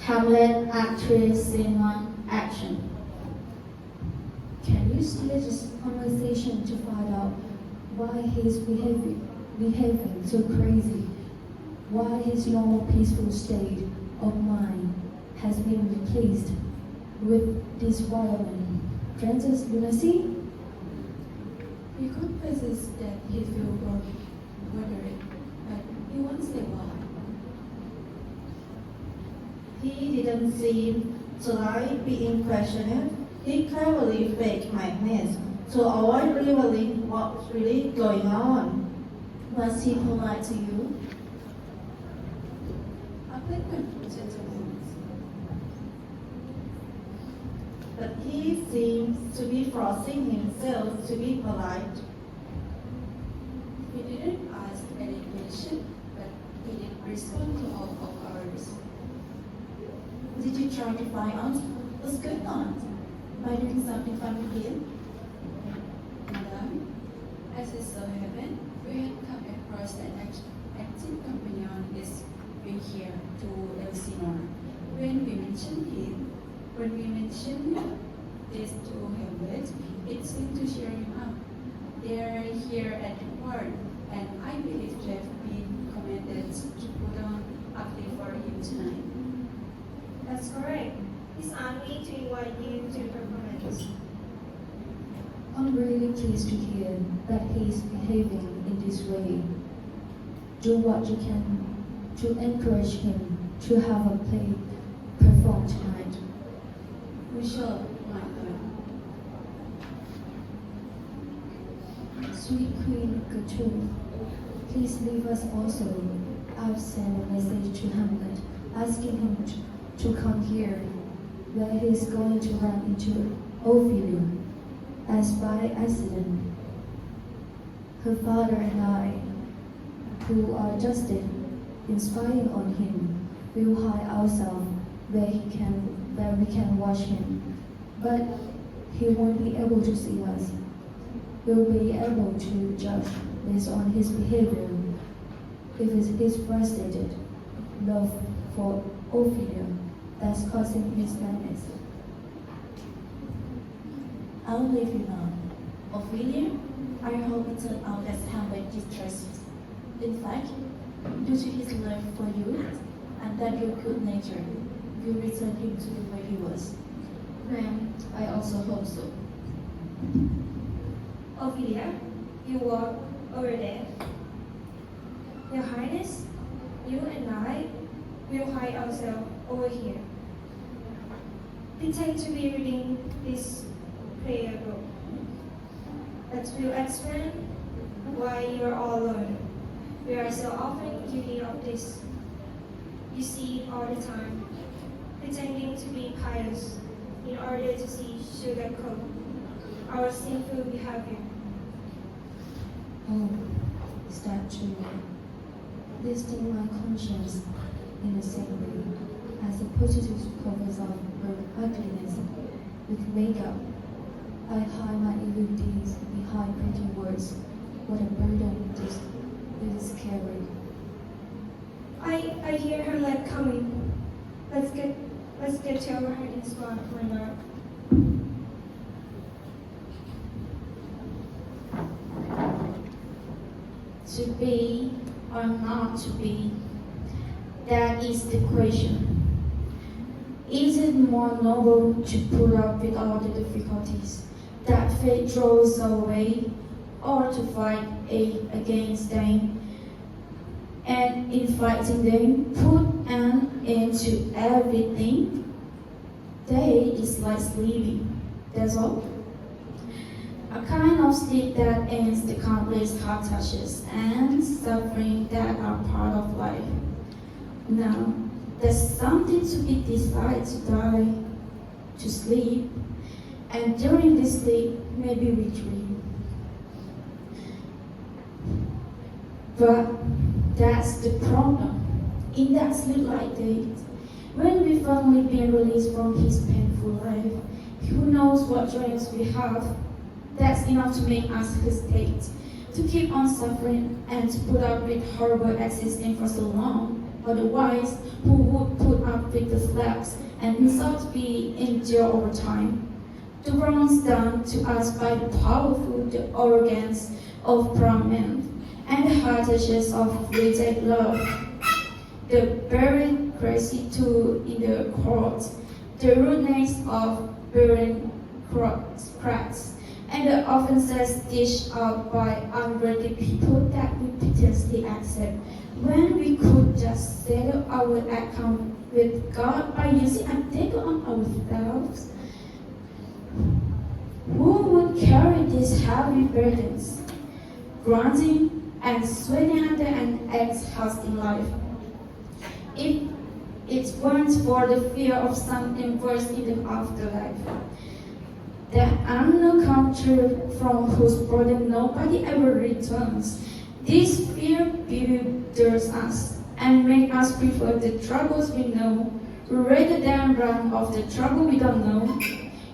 Hamlet, Act 3, Scene 1, Action. Can you steer this conversation to find out why he's behaving so crazy? Why his normal peaceful state of mind has been replaced with this violent, frantic lunacy? He confesses that he feels moderate, but he won't say why. He didn't seem to like being questioned. He cleverly faked madness to avoid revealing what's really going on. Was he polite to you? A frequent gentleman. But he seems to be forcing himself to be polite. He didn't ask any question, but he did respond to all of ours. Did you try to find out what's going on by doing something fun with him? And as it so happened, we had come across an acting companion this week here to Elsinore. When we mentioned this to Hamlet, it seemed to cheer him up. They are here at the court, and I believe they've been commanded to put on a play for him tonight. That's correct. He's asked me to invite you to the performance. I'm really pleased to hear that he's behaving in this way. Do what you can to encourage him to have a play performed tonight. We shall, my lord. Sweet Queen Gertrude, please leave us also. I've sent a message to Hamlet asking him to come here, where he's going to run into Ophelia, as by accident. Her father and I, who are just in spying on him, will hide ourselves where we can watch him. But he won't be able to see us. We'll be able to judge based on his behavior. If it's his frustrated love for Ophelia that's causing his madness. I'll leave you now. Ophelia, I hope it turned out as Hamlet distrusts. In fact, due to his love for you and that your good nature will return him to the way he was. Ma'am, I also hope so. Ophelia, you walk over there. Your Highness, you and I will hide ourselves over here. Pretend to be reading this prayer book. That will explain why you are all alone. We are so often guilty of this. You see it all the time, pretending to be pious in order to sugarcoat our sinful behavior. Oh, is that true? They sting my conscience in the same way as the prostitute covers up her ugliness with makeup. I hide my evil deeds behind pretty words. What a burden it is carried. I hear her leg coming. Let's get to our hiding spot for now. To be or not to be, that is the question. Is it more noble to put up with all the difficulties that fate throws away, or to fight against them, and in fighting them, put an end to everything? Day is like sleeping, that's all. A kind of sleep that ends the countless heart touches and suffering that are part of life. Now, there's something to be decided to die, to sleep, and during this sleep, maybe we dream. But that's the problem. in that sleep-like day, when we finally been released from his painful life, who knows what dreams we have? That's enough to make us hesitate, to keep on suffering and to put up with horrible existing for so long. Otherwise, who would put up with the slaps and insults we endure over time? The wrongs done to us by the powerful, the arrogance of proud men, and the heartaches of reject love, the buried gratitude in the courts, the rudeness of bearing cracks, and the offenses dished out by unworthy people that we pitilessly accept, when we could just settle our account with God by using a dagger on ourselves. Who would carry these heavy burdens, grunting and sweating under an exhausting life? If it weren't for the fear of something worse in the afterlife, that unknown country from whose burden nobody ever returns, this fear bewilders us and makes us prefer the troubles we know rather than run of the trouble we don't know.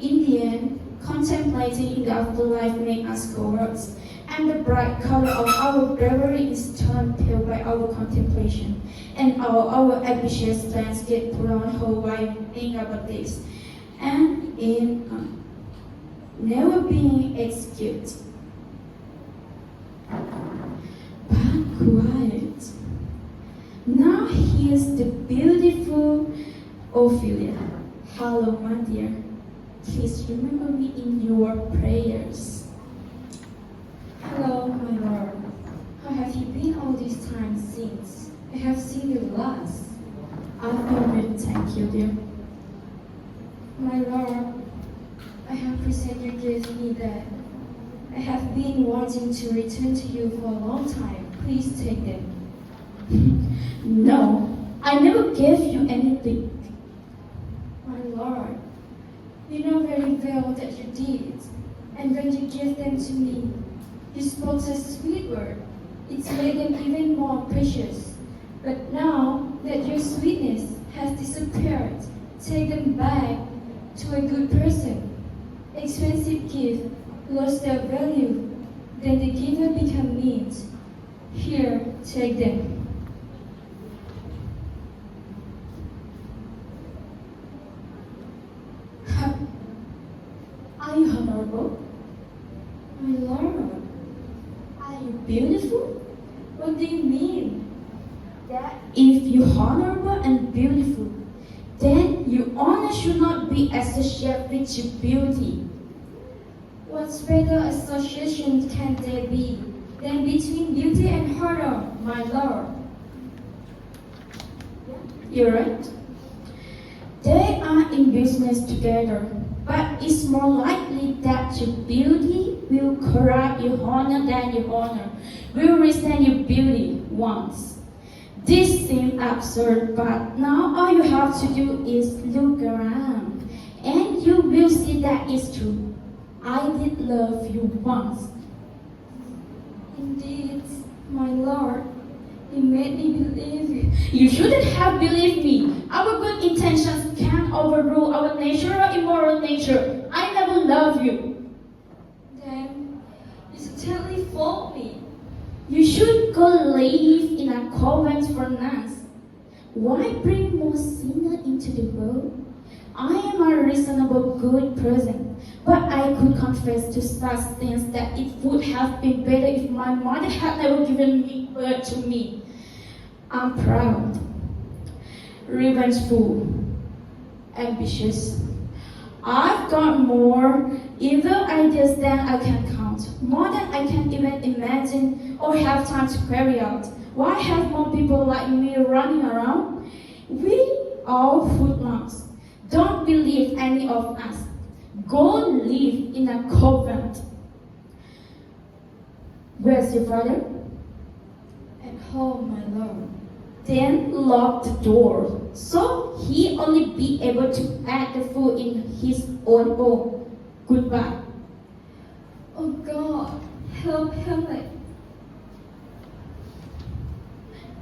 In the end, contemplating in the afterlife makes us cowards, and the bright color of our bravery is turned pale by our contemplation, and our ambitious plans get put on hold by thinking about this, and in never being executed. But quiet. Now here's the beautiful Ophelia. Hello, my dear. Please remember me in your prayers. Hello, my lord. How have you been all this time since I have seen you last? I've been good, thank you, dear. My lord, I have present you gave me that. I have been wanting to return to you for a long time. Please take them. No, I never gave you anything. My lord, you know very well that you did. And when you gave them to me, you spoke a sweet word. It's made them even more precious. But now that your sweetness has disappeared, take them back to a good person. Expensive gift lost their value, then the giver become meat. Here, take them. Are you honorable? My lord, Are you beautiful? what do you mean? That if you're honorable and beautiful, then your honor should not be associated with your beauty. What better association can there be than between beauty and honor, my lord? You're right. They are in business together, but it's more likely that your beauty will corrupt your honor than your honor will resent your beauty once. This seems absurd, but now all you have to do is look around, and you will see that it's true. I did love you once. Indeed, my lord, you made me believe you. You shouldn't have believed me. Our good intentions can't overrule our natural immoral nature. I never loved you. Then you certainly fault me. You should go live in a convent for nuns. Why bring more sinners into the world? I am a reasonable good person, but I could confess to such things that it would have been better if my mother had never given me birth to me. I'm proud, revengeful, ambitious. I've got more evil ideas than I can count, more than I can even imagine or have time to carry out. Why have more people like me running around? We are hoodlums. Don't believe any of us. Go live in a convent. Where's your father? At home, my lord. Then lock the door, so he only be able to add the food in his own bowl. Goodbye. Oh God, help Hamlet.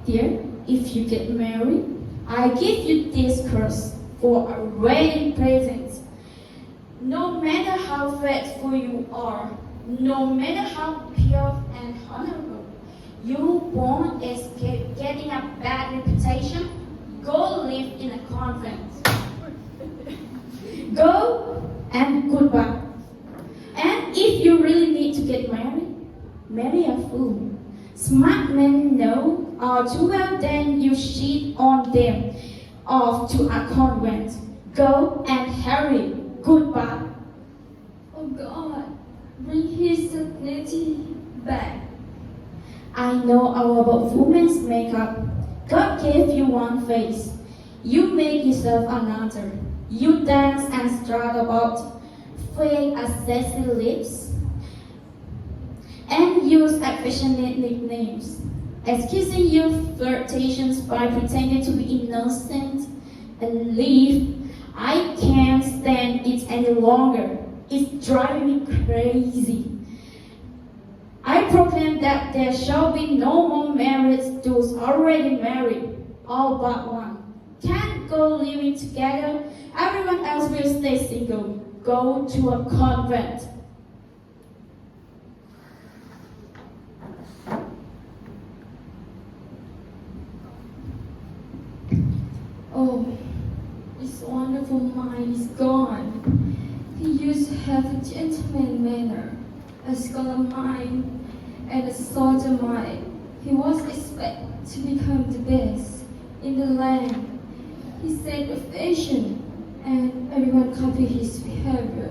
Dear, if you get married, I give you this cross for a wedding present. No matter how faithful you are, no matter how pure and honorable, you won't escape getting a bad reputation. Go live in a convent. Go and goodbye. And if you really need to get married, marry a fool. Smart men know all too well then you cheat on them off to a convent. Go and hurry. Goodbye. Oh God, bring his dignity back. I know all about women's makeup. God gave you one face. You make yourself another. You dance and strut about, fake sassy lips, and use affectionate nicknames, excusing your flirtations by pretending to be innocent and leave. I can't stand it any longer. It's driving me crazy. I proclaim that there shall be no more marriage to those already married, all but one. Can't go living together. Everyone else will stay single. Go to a convent. Oh, his wonderful mind is gone. He used to have a gentleman manner, a scholar mind, and a soldier mind. He was expected to become the best in the land. He set a fashion, and everyone copied his behavior.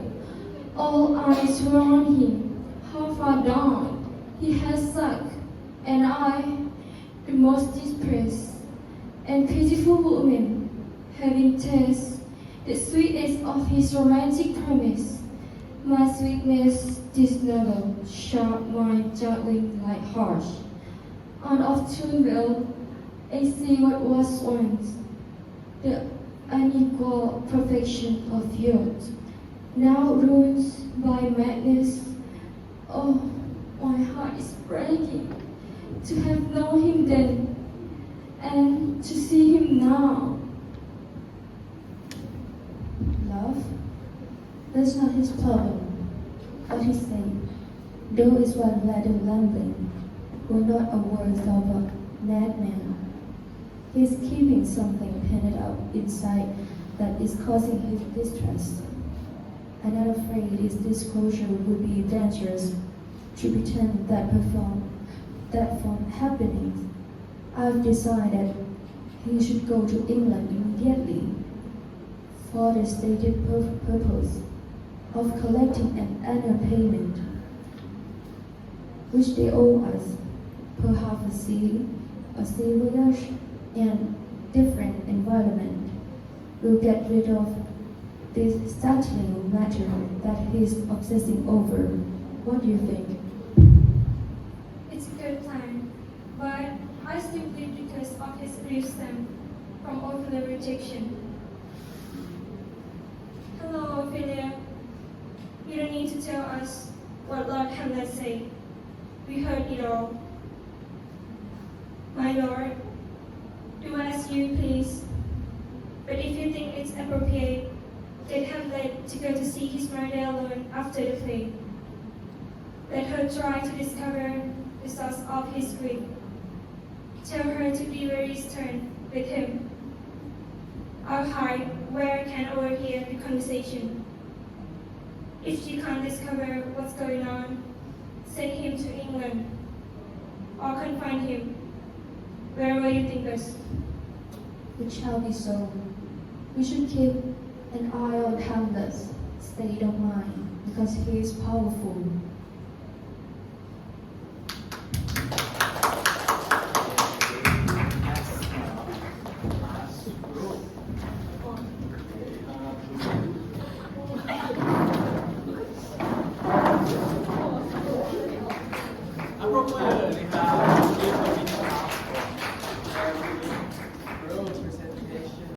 All eyes were on him. How far down he had sunk, and I, the most distressed and pitiful woman, having tasted the sweetness of his romantic promise. My sweetness this novel, sharp mind juggling like harsh. On of Tunville, I see what was once the unequal perfection of youth, now ruined by madness. Oh, my heart is breaking to have known him then and to see him now. Love? That's not his problem. What he's saying, though is one letter rambling, were not a words of a madman. He's keeping something painted out inside that is causing his distress. I'm not afraid his disclosure would be dangerous to pretend that from happening. I've decided he should go to England immediately for the stated purpose of collecting an annual payment, which they owe us, perhaps a sea voyage, and different environment. We'll get rid of this startling matter that he's obsessing over. What do you think? It's a good plan, but I still believe because of his grief stem from ocular rejection. Hello, Ophelia. You don't need to tell us what Lord Hamlet said. We heard it all. My lord, do ask you, please. But if you think it's appropriate, get Hamlet to go to see his mother alone after the play. Let her try to discover the source of his grief. Tell her to be very stern with him. I'll hide where I can overhear the conversation. If she can't discover what's going on, send him to England or confine him wherever you think best. It shall be so. We should keep an eye on Hamlet's state of mind because he is powerful